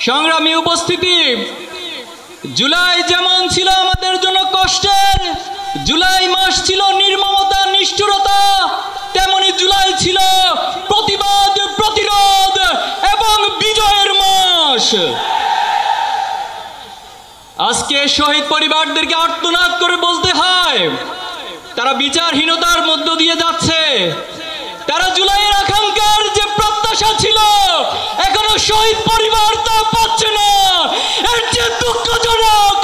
সংগ্রামী উপস্থিতি, জুলাই যেমন ছিল আমাদের জন্য কষ্টের, জুলাই মাস ছিল নির্মমতা নিষ্ঠুরতা, তেমনি জুলাই ছিল প্রতিবাদ, প্রতিরোধ এবং বিজয়ের মাস। আজকে শহীদ পরিবারদেরকে আর্তনাদ করে বলতে হয়, তারা বিচারহীনতার মধ্য দিয়ে যাচ্ছে। তারা জুলাইয়ের আকাঙ্ক্ষার যে প্রত্যাশা ছিল, এখনো শহীদ পরিবার তা পাচ্ছে না। এর যে দুঃখজনক,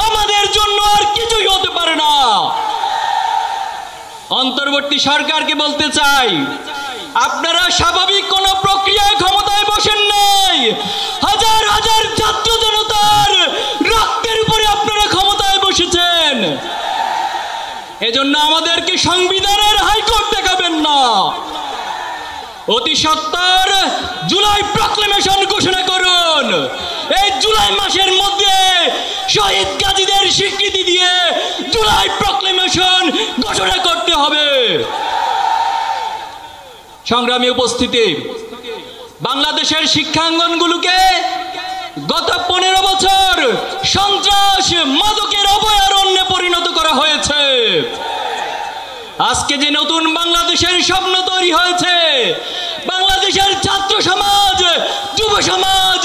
আমাদের জন্য আর কিছুই হতে পারে না। অন্তর্বর্তী সরকারকে বলতে চাই, আপনারা স্বাভাবিক কোন প্রক্রিয়ায় ক্ষমতায় বসেন নাই। হাজার হাজার ছাত্র জনতার রক্তের উপরে আপনারা ক্ষমতায় বসেছেন। এজন্য আমাদেরকে সংবিধানের হাইকোর্ট দেখাবেন না। অতি সত্বর জুলাই প্রক্লেমেশন ঘোষণা করুন। এই জুলাই মাসের মধ্যে শহীদ গাজীদের স্বীকৃতি দিয়ে জুলাই প্রক্লেমেশন ঘোষণা করতে হবে। সংগ্রামী উপস্থিতি, বাংলাদেশের শিক্ষাঙ্গনগুলোকে গত 15 বছর সন্ত্রাস, মাদকের অভয়ারণ্যে পরিণত করা হয়েছে। আজকে যে নতুন বাংলাদেশের স্বপ্ন তৈরি হয়েছে, বাংলাদেশের ছাত্র সমাজ, যুব সমাজ,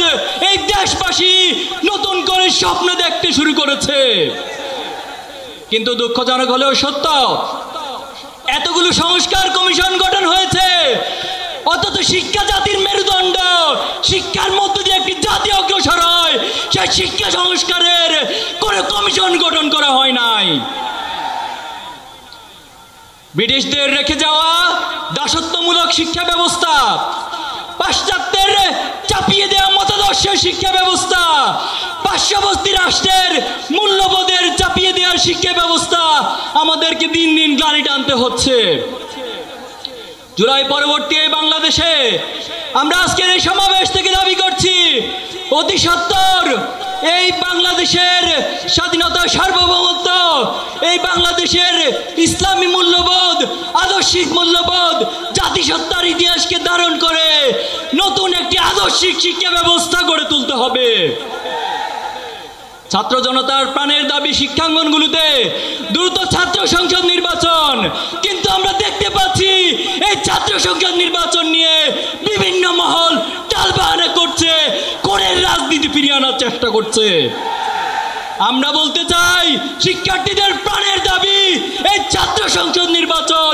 এই দেশবাসী নতুন করে স্বপ্ন দেখতে শুরু করেছে। কিন্তু দুঃখজনক হলেও সত্য, এতগুলো সংস্কার কমিশন গঠন হয়েছে, অথচ শিক্ষা জাতির মেরুদণ্ড, শিক্ষার মধ্য দিয়ে একটি জাতি অগ্রসর হয়, সেই শিক্ষা সংস্কারের কোনো কমিশন গঠন করা হয় নাই। ব্রিটিশদের রেখে যাওয়া দাসত্বমূলক শিক্ষা ব্যবস্থা, পাশ্চাত্যের চাপিয়ে দেওয়া মতাদর্শের শিক্ষা ব্যবস্থা, পার্শ্ববর্তী রাষ্ট্রের মূল্যবোধের চাপিয়ে দেওয়ার শিক্ষা ব্যবস্থা আমাদেরকে দিন দিন গ্লানি টানতে হচ্ছে। জুলাই পরবর্তী এই বাংলাদেশে আমরা আজকের এই সমাবেশ থেকে দাবি করছি, অতি সত্বর এই বাংলাদেশের স্বাধীনতা, সার্বভৌমত্ব, এই বাংলাদেশের ইসলামী মূল্যবোধ, আদর্শিক মূল্যবোধ, জাতিসত্তার ইতিহাসকে ধারণ করে নতুন একটি আদর্শিক শিক্ষা ব্যবস্থা গড়ে তুলতে হবে। ছাত্র জনতার প্রাণের দাবি শিক্ষাঙ্গনগুলোতে দ্রুত ছাত্র সংসদ নির্বাচন। কিন্তু আমরা দেখতে পাচ্ছি এই ছাত্র সংসদ নির্বাচন নিয়ে বিভিন্ন মহল টালবাহানা করছে, কোণের রাজনীতি ফিরিয়ে আনার চেষ্টা করছে। আমরা বলতে চাই, শিক্ষার্থীদের প্রাণের দাবি এই ছাত্র সংসদ নির্বাচন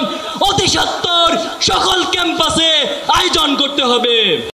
অতি সত্বর সকল ক্যাম্পাসে আয়োজন করতে হবে।